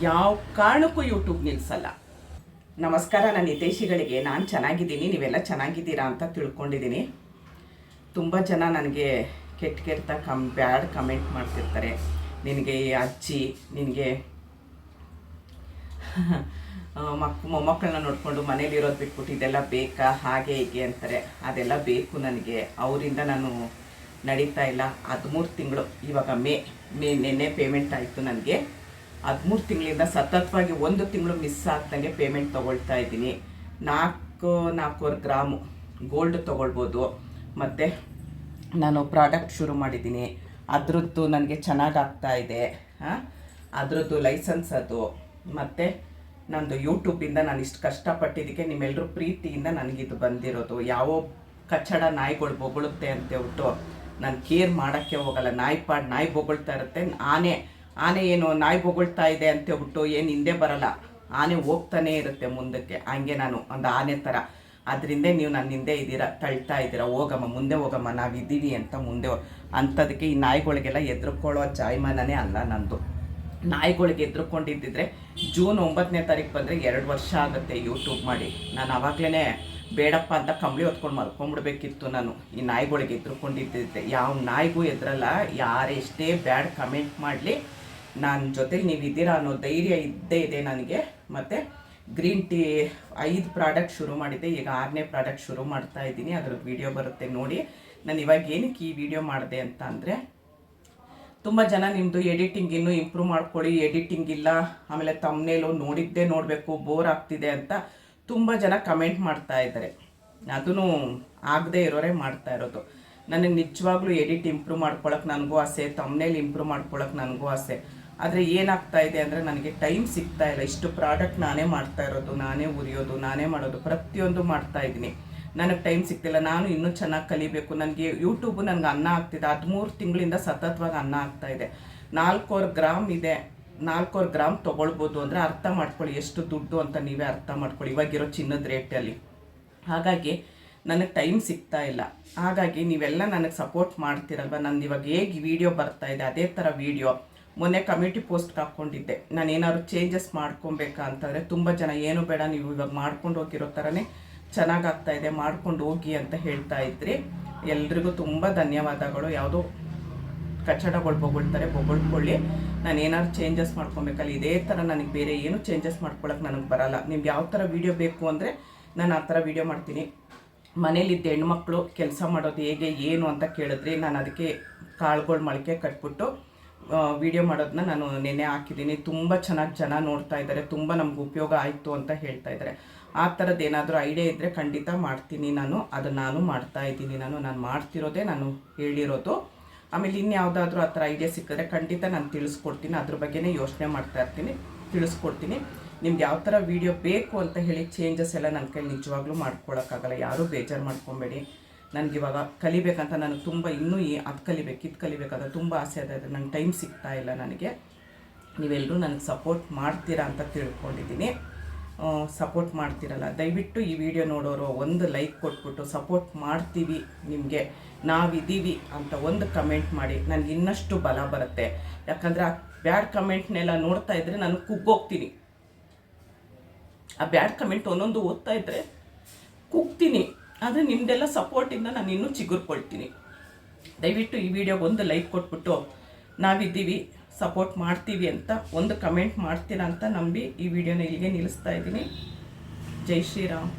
ಯಾವ ಕಾರಣಕ್ಕೂ ಯೂಟ್ಯೂಬ್ ನಿಲ್ಲಿಸಲ್ಲ. ನಮಸ್ಕಾರ, ನನ್ನ ಹಿತೈಷಿಗಳಿಗೆ. ನಾನು ಚೆನ್ನಾಗಿದ್ದೀನಿ, ನೀವೆಲ್ಲ ಚೆನ್ನಾಗಿದ್ದೀರಾ ಅಂತ ತಿಳ್ಕೊಂಡಿದ್ದೀನಿ. ತುಂಬ ಜನ ನನಗೆ ಕೆಟ್ಟ ಬ್ಯಾಡ್ ಕಮೆಂಟ್ ಮಾಡ್ತಿರ್ತಾರೆ. ನಿನಗೆ ಅಜ್ಜಿ, ನಿನಗೆ ಮೊಮ್ಮಕ್ಕಳನ್ನ ನೋಡಿಕೊಂಡು ಮನೇಲಿರೋದು ಬಿಟ್ಬಿಟ್ಟು ಇದೆಲ್ಲ ಬೇಕಾ, ಹಾಗೆ ಹೀಗೆ ಅಂತಾರೆ. ಅದೆಲ್ಲ ಬೇಕು ನನಗೆ. ಅವರಿಂದ ನಾನು ನಡೀತಾ ಇಲ್ಲ. 13 ತಿಂಗಳು, ಇವಾಗ ನಿನ್ನೆ ಪೇಮೆಂಟ್ ಆಯಿತು ನನಗೆ. 13 ತಿಂಗಳಿಂದ ಸತತವಾಗಿ 1 ತಿಂಗಳು ಮಿಸ್ ಆಗ್ದಂಗೆ ಪೇಮೆಂಟ್ ತೊಗೊಳ್ತಾ ಇದ್ದೀನಿ. 4 ಗ್ರಾಮು ಗೋಲ್ಡ್ ತೊಗೊಳ್ಬೋದು. ಮತ್ತು ನಾನು ಪ್ರಾಡಕ್ಟ್ ಶುರು ಮಾಡಿದ್ದೀನಿ. ಅದರದ್ದು ನನಗೆ ಚೆನ್ನಾಗಿ ಆಗ್ತಾಯಿದೆ. ಅದರದ್ದು ಲೈಸೆನ್ಸ್ ಅದು. ಮತ್ತು ನಂದು ಯೂಟ್ಯೂಬಿಂದ ನಾನು ಇಷ್ಟು ಕಷ್ಟಪಟ್ಟಿದ್ದಕ್ಕೆ ನಿಮ್ಮೆಲ್ಲರೂ ಪ್ರೀತಿಯಿಂದ ನನಗಿದು ಬಂದಿರೋದು. ಯಾವ ಕಚ್ಚಡ ನಾಯಿಗಳು ಬೊಗಳುತ್ತೆ ಅಂತ ಹೇಳ್ಬಿಟ್ಟು ನಾನು ಕೇರ್ ಮಾಡೋಕ್ಕೆ ಹೋಗಲ್ಲ. ನಾಯಿ ಬೊಗಳ್ತಾ ಇರುತ್ತೆ. ಆನೆ ಏನು ನಾಯಿ ಬೊಗಳ್ತಾ ಇದೆ ಅಂತ ಹೇಳ್ಬಿಟ್ಟು ಏನು ಹಿಂದೆ ಬರಲ್ಲ. ಆನೆ ಹೋಗ್ತಾನೇ ಇರುತ್ತೆ ಮುಂದಕ್ಕೆ. ಹಂಗೆ ನಾನು ಒಂದು ಆನೆ ಥರ. ಅದರಿಂದ ನೀವು ನನ್ನ ಹಿಂದೆ ಇದ್ದೀರಾ, ತಳ್ತಾ ಇದ್ದೀರಾ, ಹೋಗಮ್ಮ ಮುಂದೆ ಹೋಗಮ್ಮ, ನಾವಿದ್ದೀವಿ ಅಂತ ಮುಂದೆ. ಅಂಥದಕ್ಕೆ ಈ ನಾಯಿಗಳಿಗೆಲ್ಲ ಎದುರ್ಕೊಳ್ಳೋ ಜಾಯಮಾನನೇ ಅಲ್ಲ ನಂದು. ನಾಯಿಗಳಿಗೆ ಎದುರ್ಕೊಂಡಿದ್ದಿದ್ರೆ ಜೂನ್ 9ನೇ ತಾರೀಕು ಬಂದರೆ 2 ವರ್ಷ ಆಗುತ್ತೆ ಯೂಟ್ಯೂಬ್ ಮಾಡಿ. ನಾನು ಆವಾಗಲೇ ಬೇಡಪ್ಪ ಅಂತ ಕಂಬಳಿ ಹೊತ್ಕೊಂಡು ಮಲ್ಕೊಂಡ್ಬಿಡ್ಬೇಕಿತ್ತು. ನಾನು ಈ ನಾಯಿಗಳಿಗೆ ಎದುರ್ಕೊಂಡಿದ್ದಿದ್ದೆ. ಯಾವ ನಾಯಿಗೂ ಎದುರಲ್ಲ. ಯಾರೆಷ್ಟೇ ಬ್ಯಾಡ್ ಕಮೆಂಟ್ ಮಾಡಲಿ, ನನ್ನ ಜೊತೆಗೆ ನೀವು ಇದ್ದೀರಾ ಅನ್ನೋ ಧೈರ್ಯ ಇದ್ದೇ ಇದೆ ನನಗೆ. ಮತ್ತು ಗ್ರೀನ್ ಟೀ 5 ಪ್ರಾಡಕ್ಟ್ ಶುರು ಮಾಡಿದ್ದೆ. ಈಗ 6ನೇ ಪ್ರಾಡಕ್ಟ್ ಶುರು ಮಾಡ್ತಾ ಇದ್ದೀನಿ. ಅದ್ರದ್ದು ವಿಡಿಯೋ ಬರುತ್ತೆ ನೋಡಿ. ನಾನು ಇವಾಗ ಏನಕ್ಕೆ ಈ ವಿಡಿಯೋ ಮಾಡಿದೆ ಅಂತ ಅಂದರೆ, ತುಂಬ ಜನ ನಿಮ್ಮದು ಎಡಿಟಿಂಗ್ ಇನ್ನೂ ಇಂಪ್ರೂವ್ ಮಾಡ್ಕೊಳ್ಳಿ, ಎಡಿಟಿಂಗ್ ಇಲ್ಲ, ಆಮೇಲೆ ತಮ್ನೇಲು ನೋಡಿದ್ದೇ ನೋಡಬೇಕು, ಬೋರ್ ಆಗ್ತಿದೆ ಅಂತ ತುಂಬ ಜನ ಕಮೆಂಟ್ ಮಾಡ್ತಾ ಇದ್ದಾರೆ. ಅದೂ ಆಗದೆ ಇರೋರೇ ಮಾಡ್ತಾ ಇರೋದು. ನನಗೆ ನಿಜವಾಗ್ಲೂ ಎಡಿಟ್ ಇಂಪ್ರೂವ್ ಮಾಡ್ಕೊಳಕ್ಕೆ ನನಗೂ ಆಸೆ, ತಮ್ನೇಲ್ ಇಂಪ್ರೂವ್ ಮಾಡ್ಕೊಳಕ್ಕೆ ನನಗೂ ಆಸೆ. ಆದರೆ ಏನಾಗ್ತಾ ಇದೆ ಅಂದರೆ ನನಗೆ ಟೈಮ್ ಸಿಗ್ತಾ ಇಲ್ಲ. ಇಷ್ಟು ಪ್ರಾಡಕ್ಟ್ ನಾನೇ ಮಾಡ್ತಾ ಇರೋದು, ನಾನೇ ಉರಿಯೋದು, ನಾನೇ ಮಾಡೋದು, ಪ್ರತಿಯೊಂದು ಮಾಡ್ತಾ ಇದ್ದೀನಿ. ನನಗೆ ಟೈಮ್ ಸಿಗ್ತಿಲ್ಲ. ನಾನು ಇನ್ನೂ ಚೆನ್ನಾಗಿ ಕಲಿಬೇಕು. ನನಗೆ ಯೂಟ್ಯೂಬು ನನಗೆ ಅನ್ನ ಆಗ್ತಿದೆ. 13 ತಿಂಗಳಿಂದ ಸತತವಾಗಿ ಅನ್ನ ಆಗ್ತಾಯಿದೆ. 4 ಗ್ರಾಮ್ ಇದೆ. 4 ಗ್ರಾಮ್ ತೊಗೊಳ್ಬೋದು ಅಂದರೆ ಅರ್ಥ ಮಾಡ್ಕೊಳ್ಳಿ ಎಷ್ಟು ದುಡ್ಡು ಅಂತ. ನೀವೇ ಅರ್ಥ ಮಾಡ್ಕೊಳ್ಳಿ ಇವಾಗಿರೋ ಚಿನ್ನದ ರೇಟಲ್ಲಿ. ಹಾಗಾಗಿ ನನಗೆ ಟೈಮ್ ಸಿಗ್ತಾ ಇಲ್ಲ. ಹಾಗಾಗಿ ನೀವೆಲ್ಲ ನನಗೆ ಸಪೋರ್ಟ್ ಮಾಡ್ತೀರಲ್ವ. ನಂದು ಇವಾಗ ಹೇಗೆ ವಿಡಿಯೋ ಬರ್ತಾಯಿದೆ ಅದೇ ಥರ ವಿಡಿಯೋ. ಮೊನ್ನೆ ಕಮ್ಯುನಿಟಿ ಪೋಸ್ಟ್ಗೆ ಹಾಕ್ಕೊಂಡಿದ್ದೆ. ನಾನು ಏನಾದ್ರು ಚೇಂಜಸ್ ಮಾಡ್ಕೊಬೇಕಾ ಅಂತಂದರೆ ತುಂಬ ಜನ ಏನು ಬೇಡ, ನೀವು ಇವಾಗ ಮಾಡ್ಕೊಂಡು ಹೋಗಿರೋ ಥರನೇ ಚೆನ್ನಾಗಾಗ್ತಾಯಿದೆ, ಮಾಡ್ಕೊಂಡು ಹೋಗಿ ಅಂತ ಹೇಳ್ತಾ ಇದ್ರಿ. ಎಲ್ರಿಗೂ ತುಂಬ ಧನ್ಯವಾದಗಳು. ಯಾವುದೋ ಕಚ್ಚಡಗಳು ಬೊಗಳ್ಕೊಳ್ಳಿ. ನಾನು ಏನಾದ್ರು ಚೇಂಜಸ್ ಮಾಡ್ಕೊಬೇಕಲ್ಲ, ಇದೇ ಥರ ನನಗೆ ಬೇರೆ ಏನು ಚೇಂಜಸ್ ಮಾಡ್ಕೊಳಕ್ಕೆ ನನಗೆ ಬರಲ್ಲ. ನಿಮ್ಗೆ ಯಾವ ಥರ ವೀಡಿಯೋ ಬೇಕು ಅಂದರೆ ನಾನು ಆ ಥರ ವೀಡಿಯೋ ಮಾಡ್ತೀನಿ. ಮನೇಲಿದ್ದ ಹೆಣ್ಮಕ್ಳು ಕೆಲಸ ಮಾಡೋದು ಹೇಗೆ ಏನು ಅಂತ ಕೇಳಿದ್ರಿ. ನಾನು ಅದಕ್ಕೆ ಕಾಳುಗಳು ಮೊಳಕೆ ಕಟ್ಬಿಟ್ಟು ವಿಡಿಯೋ ಮಾಡೋದನ್ನ ನಾನು ನೆನ್ನೆ ಹಾಕಿದ್ದೀನಿ. ತುಂಬ ಚೆನ್ನಾಗಿ ಜನ ನೋಡ್ತಾ ಇದ್ದಾರೆ. ತುಂಬ ನಮ್ಗೆ ಉಪಯೋಗ ಆಯಿತು ಅಂತ ಹೇಳ್ತಾ ಇದ್ದಾರೆ. ಆ ಥರದ್ದು ಏನಾದರೂ ಐಡಿಯಾ ಇದ್ದರೆ ಖಂಡಿತ ಮಾಡ್ತೀನಿ ನಾನು. ಅದನ್ನು ನಾನು ಮಾಡ್ತಾ ಇದ್ದೀನಿ. ನಾನು ಮಾಡ್ತಿರೋದೇ ನಾನು ಹೇಳಿರೋದು. ಆಮೇಲೆ ಇನ್ಯಾವುದಾದ್ರೂ ಆ ಥರ ಐಡಿಯಾ ಸಿಕ್ಕಿದ್ರೆ ಖಂಡಿತ ನಾನು ತಿಳಿಸ್ಕೊಡ್ತೀನಿ. ಅದ್ರ ಬಗ್ಗೆನೇ ಯೋಚನೆ ಮಾಡ್ತಾ ಇರ್ತೀನಿ, ತಿಳಿಸ್ಕೊಡ್ತೀನಿ. ನಿಮ್ಗೆ ಯಾವ ಥರ ವೀಡಿಯೋ ಬೇಕು ಅಂತ ಹೇಳಿ ಚೇಂಜಸ್ ಎಲ್ಲ ನನ್ನ ಕೈ ನಿಜವಾಗ್ಲೂ ಮಾಡ್ಕೊಳಕ್ಕಾಗಲ್ಲ. ಯಾರೂ ಬೇಜಾರು ಮಾಡ್ಕೊಬೇಡಿ. ನನಗಿವಾಗ ಕಲಿಬೇಕಂತ ನನಗೆ ತುಂಬ ಇನ್ನೂ ಅದು ಕಲಿಬೇಕು ಇದು ಕಲಿಬೇಕಂತ ತುಂಬ ಆಸೆ ಇದೆ. ಅದು ನಂಗೆ ಟೈಮ್ ಸಿಗ್ತಾ ಇಲ್ಲ ನನಗೆ. ನೀವೆಲ್ಲರೂ ನನಗೆ ಸಪೋರ್ಟ್ ಮಾಡ್ತೀರಾ ಅಂತ ತಿಳ್ಕೊಂಡಿದ್ದೀನಿ. ಸಪೋರ್ಟ್ ಮಾಡ್ತಿರಲ್ಲ, ದಯವಿಟ್ಟು ಈ ವಿಡಿಯೋ ನೋಡೋರು ಒಂದು ಲೈಕ್ ಕೊಟ್ಬಿಟ್ಟು ಸಪೋರ್ಟ್ ಮಾಡ್ತೀವಿ ನಿಮಗೆ, ನಾವಿದ್ದೀವಿ ಅಂತ ಒಂದು ಕಮೆಂಟ್ ಮಾಡಿ. ನನಗೆ ಇನ್ನಷ್ಟು ಬಲ ಬರುತ್ತೆ. ಯಾಕಂದರೆ ಆ ಬ್ಯಾಡ್ ಕಮೆಂಟ್ನೆಲ್ಲ ನೋಡ್ತಾ ಇದ್ದರೆ ನಾನು ಕುಗ್ಗೋಗ್ತೀನಿ. ಆ ಬ್ಯಾಡ್ ಕಮೆಂಟ್ ಒಂದೊಂದು ಓದ್ತಾ ಇದ್ದರೆ ಕುಗ್ತೀನಿ. ಆದರೆ ನಿಮ್ಮದೆಲ್ಲ ಸಪೋರ್ಟಿಂದ ನಾನು ಇನ್ನೂ ಚಿಗುರ್ಕೊಳ್ತೀನಿ. ದಯವಿಟ್ಟು ಈ ವಿಡಿಯೋಗೆ ಒಂದು ಲೈಕ್ ಕೊಟ್ಬಿಟ್ಟು ನಾವಿದ್ದೀವಿ, ಸಪೋರ್ಟ್ ಮಾಡ್ತೀವಿ ಅಂತ ಒಂದು ಕಮೆಂಟ್ ಮಾಡ್ತೀರಾ ಅಂತ ನಂಬಿ ಈ ವಿಡಿಯೋನ ಇಲ್ಲಿಗೆ ನಿಲ್ಲಿಸ್ತಾ ಇದ್ದೀನಿ. ಜೈ ಶ್ರೀರಾಮ್.